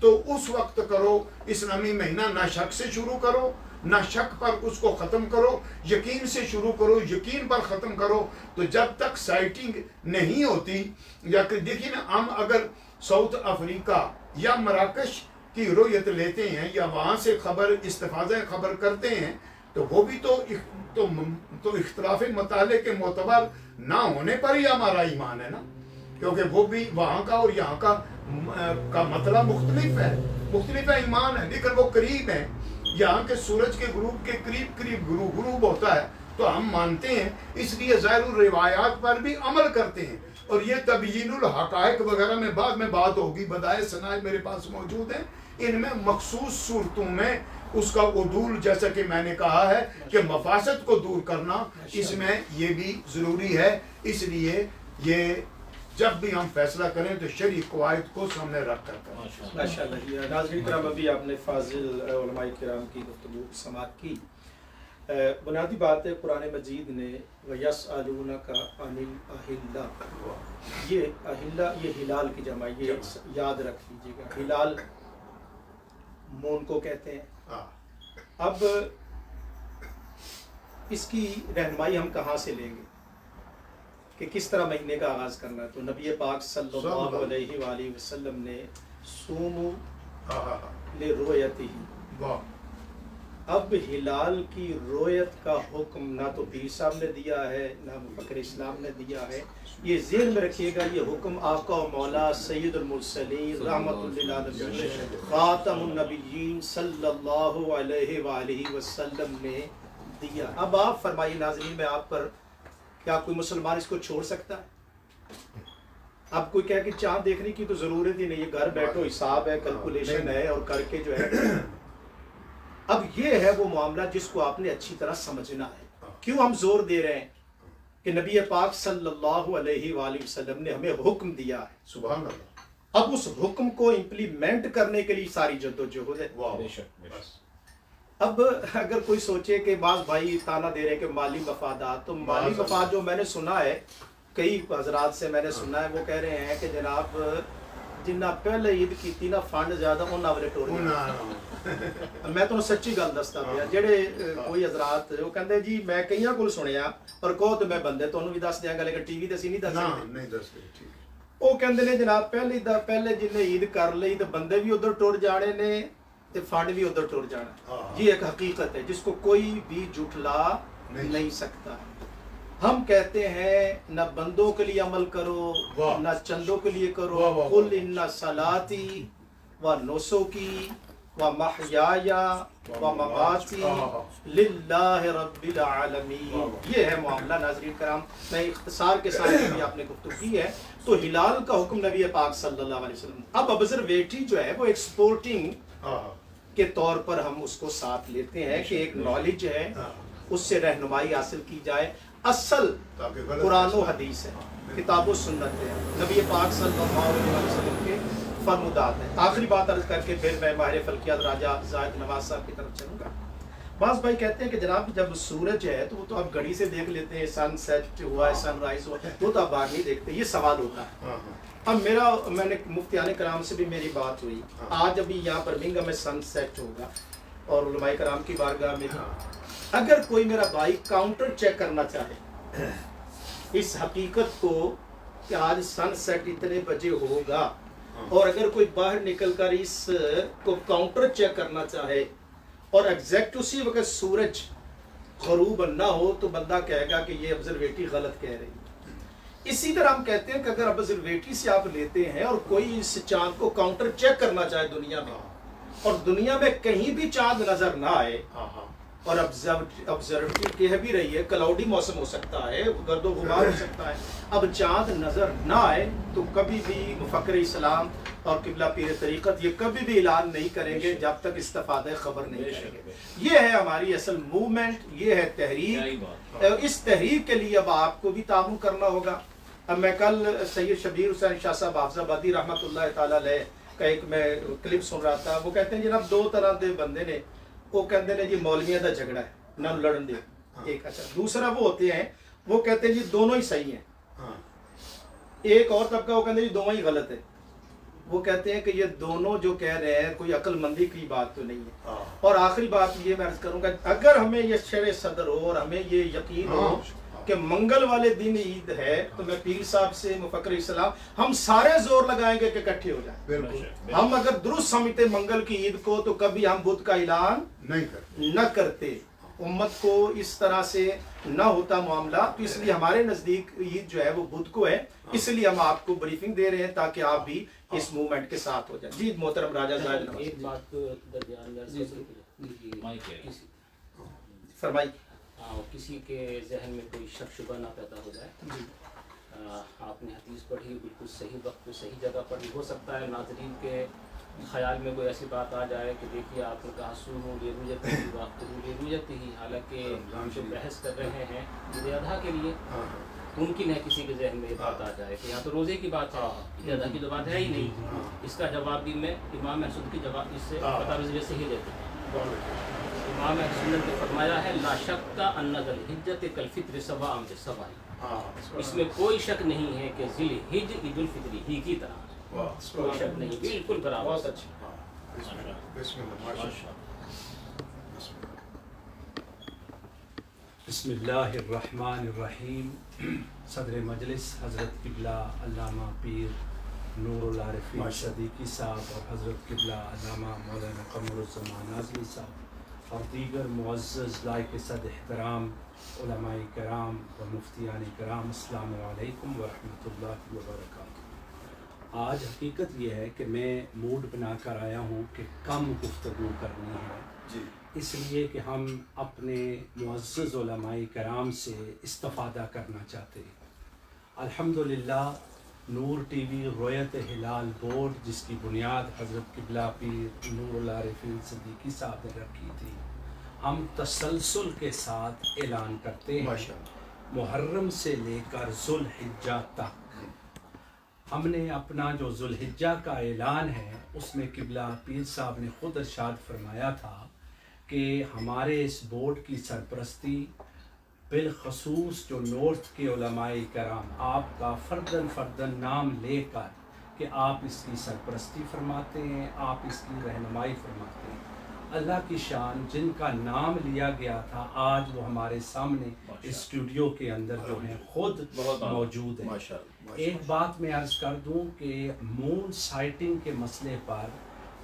تو اس وقت کرو. اسلامی مہینہ نہ شک سے شروع کرو, نہ شک پر اس کو ختم کرو, یقین سے شروع کرو, یقین پر ختم کرو. تو جب تک سائٹنگ نہیں ہوتی, یا کہ دیکھیے نا, ہم اگر ساؤتھ افریقہ یا مراکش کی رؤیت لیتے ہیں یا وہاں سے خبر استفاضہ خبر کرتے ہیں, تو وہ بھی تو اختلاف مطالعے کے معتبر نہ ہونے پر ہی ہمارا ایمان ہے نا, کیونکہ وہ بھی وہاں کا اور یہاں کا مطلب مختلف ہے, ایمان ہے, لیکن وہ قریب ہیں. یہاں کے سورج کے غروب کے قریب غروب ہوتا ہے تو ہم مانتے ہیں, اس لیے ظاہر الروایات پر بھی عمل کرتے ہیں. اور یہ تبیین الحقائق وغیرہ میں بعد میں بات ہوگی, بدائع صنائع میرے پاس موجود ہیں, ان میں مخصوص صورتوں میں اس کا عدول, جیسا کہ میں نے کہا ہے کہ مفاسد کو دور کرنا اس میں یہ بھی ضروری ہے. اس لیے یہ جب بھی ہم فیصلہ کریں تو شرعی قواعد کو سامنے رکھ کر کریں. ماشاءاللہ. ناظرین کرام, ابھی آپ نے فاضل علماء کرام کی گفتگو سماعت کی. بنیادی بات ہے, قرآن مجید نے وَيَسْأَلُونَكَ عَنِ الْأَهِلَّةِ, یہ اہلہ یہ ہلال کی جمع, یہ یاد رکھ لیجیے گا. ہلال مون کو کہتے ہیں. اب اس کی رہنمائی ہم کہاں سے لیں گے کہ کس طرح مہینے کا آغاز کرنا ہے؟ تو نبی پاک صلی اللہ علیہ وآلہ وسلم نے صوموا لرؤیتہ, اب ہلال کی رویت کا حکم نہ تو پیر صاحب نے دیا ہے نہ فخر اسلام نے دیا ہے. یہ ذہن میں رکھیے گا, یہ حکم آقا و مولا سید المرسلین رحمت للعالمین خاتم النبیین صلی اللہ علیہ وآلہ وسلم نے دیا. اب آپ فرمائیے ناظرین, میں آپ پر, کیا کوئی مسلمان اس کو چھوڑ سکتا ہے؟ اب کوئی کہہ کہ چاند دیکھنے کی تو ضرورت ہی نہیں ہے, گھر بیٹھو, حساب ہے, کیلکولیشن ہے, اور کر کے جو ہے. اب یہ ہے وہ معاملہ جس کو آپ نے اچھی طرح سمجھنا ہے. کیوں ہم زور دے رہے ہیں کہ نبی پاک صلی اللہ علیہ وآلہ وسلم نے ہمیں حکم دیا ہے. سبحان اللہ. اب اس حکم کو امپلیمنٹ کرنے کے لیے ساری جدوجہد ہے. اب اگر کوئی سوچے کہ بعض بھائی تانا دے رہے ہیں کہ مالی مفادات، تو مالی مفاد جو میں نے سنا ہے کئی حضرات سے میں نے سنا ہے، وہ کہہ رہے ہیں کہ جناب جنہ پہلے عید کی نا فنڈ زیادہ انہاں والے ٹور میں تو سچی گل دستا پیا، جڑے کوئی حضرات وہ کہندے جی میں کئیاں کول سنیا اور کہو تو میں بندے تانوں بھی دس دیاں گا لیکن ٹی وی تے اسی نہیں دس سکتے، وہ کہندے نے جناب پہلے جن عید کر لئی تے بندے بھی ادھر ٹر جانے نے تے فنڈ بھی ادھر ٹر جانا، یہ ایک حقیقت ہے جس کو کوئی بھی جھٹلا نہیں سکتا۔ ہم کہتے ہیں نہ بندوں کے لیے عمل کرو نہ چندوں کے لیے کرو، قل ان صلاتی و نسکی و محیای و مماتی للہ رب العالمین، یہ ہے معاملہ۔ ناظرین کرام، میں اختصار کے ساتھ بھی آپ نے گفتگو کی ہے۔ تو ہلال کا حکم نبی پاک صلی اللہ علیہ وسلم، اب ابزرویٹری جو ہے وہ ایکسپورٹنگ کے طور پر ہم اس کو ساتھ لیتے ہیں کہ ایک نالج ہے، اس سے رہنمائی حاصل کی جائے۔ اصل قرآن و حدیث ہے، کتاب و سنت ہے، نبی پاک صلی اللہ علیہ وسلم کے فرمودات ہیں۔ آخری بات عرض کر کے پھر میں ماہر فلکیات راجہ زاہد نواز صاحب کی طرف چلوں گا۔ بعض بھائی کہتے ہیں کہ جناب جب سورج ہے تو وہ تو آپ گھڑی سے دیکھ لیتے ہیں، سن سیٹ ہوا ہے، سن رائز ہوا ہے، وہ تو آپ باہر نہیں دیکھتے، یہ سوال ہوتا ہے۔ اب میں نے مفتیان کرام سے بھی میری بات ہوئی، آج ابھی یہاں پر برمنگھم میں سن سیٹ ہوگا اور علماء کرام کی بارگاہ میں اگر کوئی میرا بھائی کاؤنٹر چیک کرنا چاہے اس حقیقت کو کہ آج سن سیٹ اتنے بجے ہوگا، اور اگر کوئی باہر نکل کر اس کو کاؤنٹر چیک کرنا چاہے اور ایگزیکٹ اسی وقت سورج غروب نہ ہو، تو بندہ کہے گا کہ یہ ابزرویٹری غلط کہہ رہی ہے۔ اسی طرح ہم کہتے ہیں کہ اگر ابزرویٹری سے آپ لیتے ہیں اور کوئی اس چاند کو کاؤنٹر چیک کرنا چاہے دنیا میں، اور دنیا میں کہیں بھی چاند نظر نہ آئے، اور ابزرویٹری کہہ بھی رہی ہے کلاؤڈی موسم ہو سکتا ہے، گرد و غبار ہو سکتا ہے، اب چاند نظر نہ آئے تو کبھی بھی مفکر اسلام اور قبلہ پیر طریقت یہ کبھی بھی اعلان نہیں کریں گے جب تک استفادہ خبر نہیں کریں گے۔ یہ ہے ہماری اصل موومنٹ، یہ ہے تحریک، اور اس تحریک کے لیے اب آپ کو بھی تعاون کرنا ہوگا۔ اب میں کل سید شبیر حسین شاہ صاحب حافظ آبادی رحمۃ اللہ تعالیٰ علیہ کا ایک میں کلپ سن رہا تھا، وہ کہتے ہیں جناب دو طرح دے بندے نے، وہ کہتے ہیں جی مولویاں دا جھگڑا ہے نہ لڑن دے ایک، اچھا دوسرا وہ ہوتے ہیں وہ کہتے ہیں جی دونوں ہی صحیح ہیں، ایک اور طبقہ وہ کہتے ہیں جی دونوں ہی غلط ہے، وہ کہتے ہیں کہ یہ دونوں جو کہہ رہے ہیں کوئی عقل مندی کی بات تو نہیں ہے۔ اور آخری بات یہ میں عرض کروں گا، اگر ہمیں یہ شرع صدر ہو اور ہمیں یہ یقین ہو کہ منگل والے دن عید ہے، تو میں پیر صاحب سے مفکر اسلام ہم سارے زور لگائیں گے کہ اکٹھے ہو جائیں۔ ہم اگر درست سمجھتے منگل کی عید کو تو کبھی ہم بدھ کا اعلان نہ کرتے، امت کو اس طرح سے نہ ہوتا معاملہ، تو اس لیے ہمارے نزدیک عید جو ہے وہ بدھ کو ہے، اس لیے ہم آپ کو بریفنگ دے رہے ہیں تاکہ آپ بھی اس موومنٹ کے ساتھ ہو جائیں۔ جی محترم راجہ زاہد نواز، ایک بات درمیان فرمائی۔ کسی کے ذہن میں کوئی شک شبہ نہ پیدا ہو جائے، آپ نے حدیث پڑھی، بالکل صحیح وقت پہ صحیح جگہ پڑھی، ہو سکتا ہے ناظرین کے خیال میں کوئی ایسی بات آ جائے کہ دیکھیے آپ نے کہا سنو لرؤیتہ وافطروا لرؤیتہ، حالانکہ ہم جو بحث کر رہے ہیں عید اضحیٰ کے لیے، ممکن ہے کسی کے ذہن میں یہ بات آ جائے کہ یہاں تو روزے کی بات ہے، عید اضحیٰ کی تو بات ہے ہی نہیں۔ اس کا جواب بھی میں امام احمد کی جواب اس سے بطور سے ہی دیتے ہیں۔ امام احمد نے فرمایا ہے لا شک کا ان ذی الحجۃ کالفطر سواء بسواء، اس میں کوئی شک نہیں ہے کہ ذی الحج عید الفطر ہی کی طرح، کوئی شک نہیں، بالکل برابر۔ بہت اچھا، بسم اللہ الرحمن الرحیم۔ صدر مجلس حضرت قبلہ علامہ پیر نور العارفین صدیقی صاحب اور حضرت قبلہ علامہ مولانا قمر الزمان نازلی صاحب اور دیگر معزز لائق صد احترام علماء کرام و مفتیان کرام، السلام علیکم ورحمۃ اللہ وبرکاتہ۔ آج حقیقت یہ ہے کہ میں موڈ بنا کر آیا ہوں کہ کم گفتگو کرنی ہے، اس لیے کہ ہم اپنے معزز علماء کرام سے استفادہ کرنا چاہتے ہیں۔ الحمدللہ نور ٹی وی رویت ہلال بورڈ، جس کی بنیاد حضرت قبلہ پیر نور العارفین صدیقی صاحب نے رکھی تھی، ہم تسلسل کے ساتھ اعلان کرتے ہیں محرم سے لے کر ذوالحجہ تک۔ ہم نے اپنا جو ذوالحجہ کا اعلان ہے اس میں قبلہ پیر صاحب نے خود ارشاد فرمایا تھا کہ ہمارے اس بورڈ کی سرپرستی بالخصوص جو نارتھ کے علماء کرام آپ کا فرداً نام لے کر کہ آپ اس کی سرپرستی فرماتے ہیں، آپ اس کی رہنمائی فرماتے ہیں. اللہ کی شان، جن کا نام لیا گیا تھا آج وہ ہمارے سامنے اسٹوڈیو کے اندر جو ہیں خود موجود ہیں. ایک بات میں عرض کر دوں کہ مون سائٹنگ کے مسئلے پر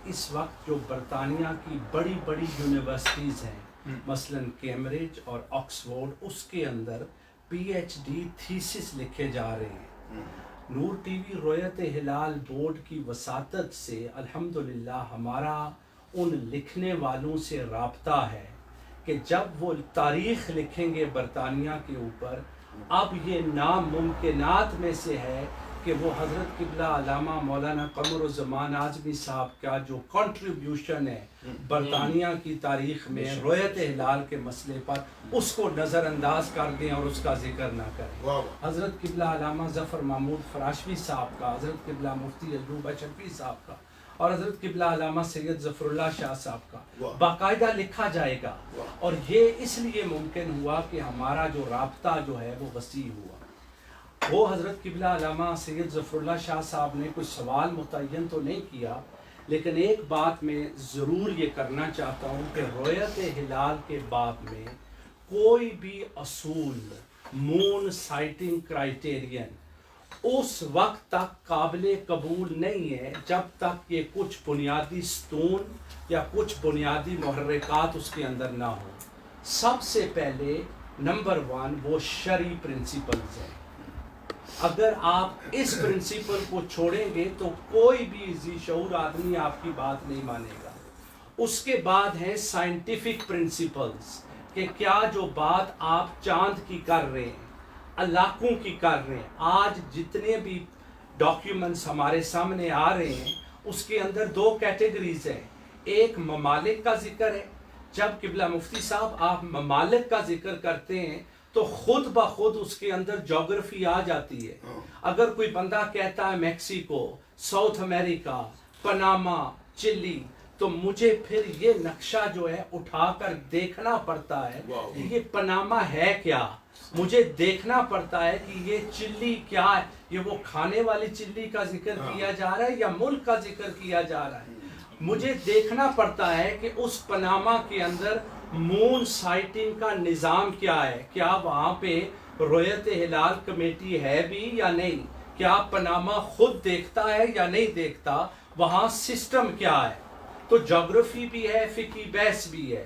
اس وقت جو برطانیہ کی بڑی بڑی یونیورسٹیز ہیں، مثلا کیمبرج اور آکسفورڈ، اس کے اندر پی ایچ ڈی تھیسس لکھے جا رہے ہیں. نور ٹی وی رویت ہلال بورڈ کی وساطت سے الحمدللہ ہمارا ان لکھنے والوں سے رابطہ ہے کہ جب وہ تاریخ لکھیں گے برطانیہ کے اوپر، اب یہ ناممکنات میں سے ہے کہ وہ حضرت قبلہ علامہ مولانا قمر الزمان اعظمی صاحب کا جو کنٹریبیوشن ہے برطانیہ کی تاریخ میں رویت ہلال کے مسئلے پر، اس کو نظر انداز کر دیں اور اس کا ذکر نہ کریں. حضرت قبلہ علامہ ظفر محمود فراشوی صاحب کا، حضرت قبلہ مفتی ایوب اشرفی صاحب کا اور حضرت قبلہ علامہ سید ظفر اللہ شاہ صاحب کا باقاعدہ لکھا جائے گا. اور یہ اس لیے ممکن ہوا کہ ہمارا جو رابطہ جو ہے وہ وسیع ہوا. وہ حضرت قبلہ علامہ سید ظفر اللہ شاہ صاحب نے کوئی سوال متعین تو نہیں کیا، لیکن ایک بات میں ضرور یہ کرنا چاہتا ہوں کہ رویت ہلال کے باب میں کوئی بھی اصول، مون سائٹنگ کرائیٹیرین اس وقت تک قابل قبول نہیں ہے جب تک یہ کچھ بنیادی ستون یا کچھ بنیادی محرکات اس کے اندر نہ ہوں. سب سے پہلے نمبر 1 وہ شرعی پرنسپلز ہیں. اگر آپ اس پرنسپل کو چھوڑیں گے تو کوئی بھی ذی شعور آدمی آپ کی بات نہیں مانے گا. اس کے بعد ہیں سائنٹیفک پرنسپلز کہ کیا جو بات آپ چاند کی کر رہے ہیں، علاقوں کی کر رہے ہیں، آج جتنے بھی ڈاکیومنٹس ہمارے سامنے آ رہے ہیں اس کے اندر 2 کیٹیگریز ہیں. ایک ممالک کا ذکر ہے. جب قبلہ مفتی صاحب آپ ممالک کا ذکر کرتے ہیں تو خود بخود اس کے اندر جغرافی آ جاتی ہے. اگر کوئی بندہ کہتا ہے میکسیکو، ساؤتھ امریکہ، پناما، چلی، تو مجھے پھر یہ نقشہ جو ہے اٹھا کر دیکھنا پڑتا ہے کہ یہ پناما ہے کیا. مجھے دیکھنا پڑتا ہے کہ یہ چلی کیا ہے، یہ وہ کھانے والی چلی کا ذکر کیا جا رہا ہے یا ملک کا ذکر کیا جا رہا ہے. مجھے دیکھنا پڑتا ہے کہ اس پناما کے اندر مون سائٹنگ کا نظام کیا ہے. کیا وہاں پہ رویت ہلال کمیٹی ہے بھی یا نہیں؟ کیا پناما خود دیکھتا ہے یا نہیں دیکھتا؟ وہاں سسٹم کیا ہے؟ تو جغرافی بھی ہے، فقہی بحث بھی ہے.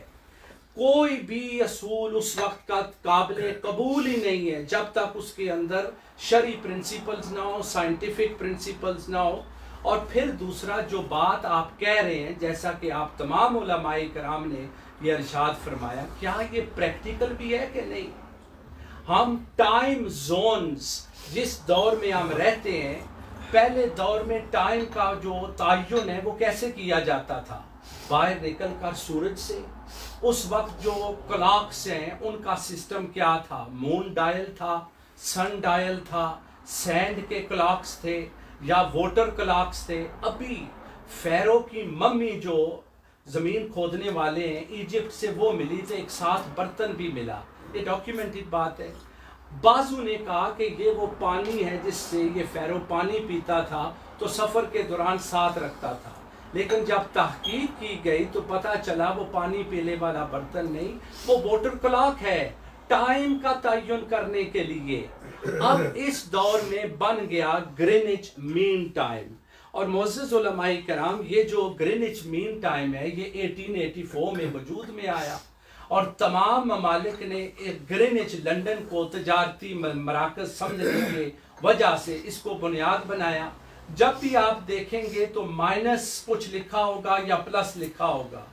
کوئی بھی اصول اس وقت کا قابل قبول ہی نہیں ہے جب تک اس کے اندر شرعی پرنسپلز نہ ہو، سائنٹیفک پرنسپلز نہ ہو. اور پھر دوسرا جو بات آپ کہہ رہے ہیں، جیسا کہ آپ تمام علماء کرام نے یہ ارشاد فرمایا، کیا یہ پریکٹیکل بھی ہے کہ نہیں؟ ہم ٹائم زونز جس دور میں ہم رہتے ہیں، پہلے دور میں ٹائم کا جو تعین ہے وہ کیسے کیا جاتا تھا؟ باہر نکل کر سورج سے. اس وقت جو کلاکس ہیں ان کا سسٹم کیا تھا؟ مون ڈائل تھا، سن ڈائل تھا، سینڈ کے کلاکس تھے یا واٹر کلاکس تھے. ابھی فیرو کی ممی جو زمین کھودنے والے ہیں ایجپٹ سے وہ ملی تو ایک ساتھ برتن بھی ملا. یہ ڈاکیومنٹڈ بات ہے. بعضوں نے کہا کہ یہ وہ پانی ہے جس سے یہ فیرو پانی پیتا تھا تو سفر کے دوران ساتھ رکھتا تھا. لیکن جب تحقیق کی گئی تو پتہ چلا وہ پانی پینے والا برتن نہیں، وہ واٹر کلاک ہے ٹائم کا تعین کرنے کے لیے. اب اس دور میں بن گیا گرینچ مین ٹائم. اور معزز علماء کرام، یہ جو گرینچ مین ٹائم ہے یہ 1884 میں وجود میں آیا اور تمام ممالک نے گرینچ لنڈن کو تجارتی مراکز سمجھنے کی وجہ سے اس کو بنیاد بنایا. جب بھی آپ دیکھیں گے تو مائنس کچھ لکھا ہوگا یا پلس لکھا ہوگا.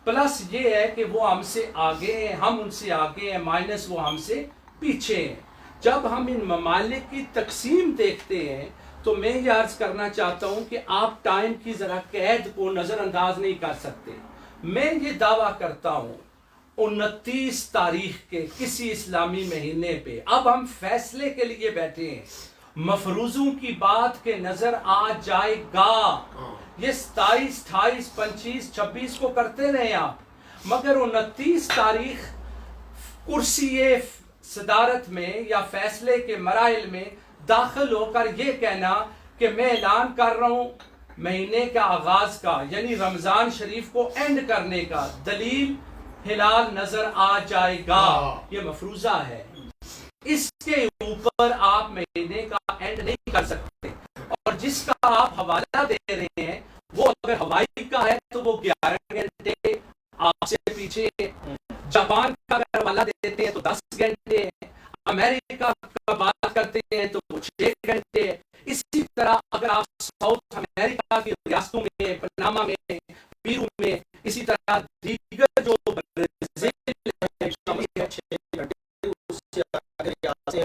پلس یہ ہے کہ وہ ہم سے آگے ہیں، ہم ان سے آگے ہیں، مائنس وہ ہم سے پیچھے ہیں. جب ہم ان ممالک کی تقسیم دیکھتے ہیں تو میں یہ عرض کرنا چاہتا ہوں کہ آپ ٹائم کی ذرا قید کو نظر انداز نہیں کر سکتے. میں یہ دعویٰ کرتا ہوں 29 تاریخ کے کسی اسلامی مہینے پہ اب ہم فیصلے کے لیے بیٹھے ہیں. مفروضوں کی بات کے نظر آ جائے گا. یہ 27، 28، 25، 26 کو کرتے رہے آپ. مگر 29 تاریخ کرسی صدارت میں یا فیصلے کے مراحل میں داخل ہو کر یہ کہنا کہ میں اعلان کر رہا ہوں مہینے کا آغاز کا یعنی رمضان شریف کو اینڈ کرنے کا، دلیل ہلال نظر آ جائے گا، یہ مفروضہ ہے، اس کے اوپر آپ مہینے کا اینڈ نہیں کر سکتے۔ اور جس کا آپ حوالہ دے رہے ہیں وہ اگر ہوائی کا ہے تو وہ 11 گھنٹے آپ سے پیچھے، جاپان کا اگر حوالہ دیتے ہیں تو 10 گھنٹے، امریکہ کا بات کرتے ہیں تو وہ 6 گھنٹے۔ اسی طرح اگر آپ ساؤتھ امریکہ کی ریاستوں میں، پناما میں، پیرو میں، اسی طرح دیگر جو برازیل ہے، شامل ہے، 6 گھنٹے، اس سے اگر یہاں سے